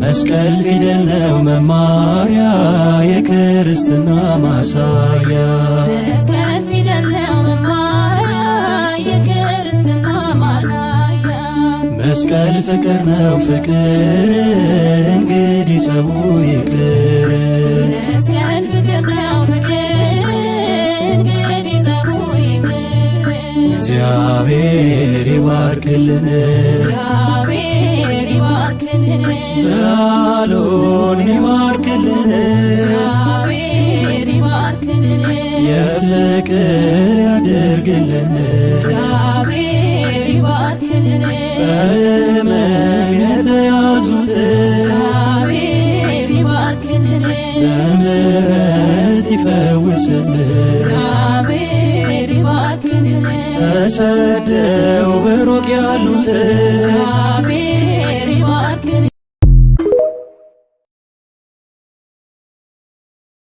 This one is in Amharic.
መስቀል ፊደል ነው መማሪያ የክርስትና ማሳያ መስቀል ፊደል ነው መማሪያ የክርስትና ማሳያ መስቀል ፍቅር ነው ፍቅር እንግዲህ ጸቡ ይቅር መስቀል ፍቅር ነው ፍቅር እንግዲህ ጸቡ ይቅር እግዚአብሔር ይባርክልን እግዚአብሔር ይባርክልን በዓሉን ይባርክልን እግዚአብሔር ይባርክልን የፍቅር ያድርግልን እግዚአብሔር ይባርክልን በሕመም የተያዙትን እግዚአብሔር ይባርክልን በምሕረት ይፈውስልን እግዚአብሔር ይባርክልን ተሰደው በሩቅ ያሉትን እግዚአብሔር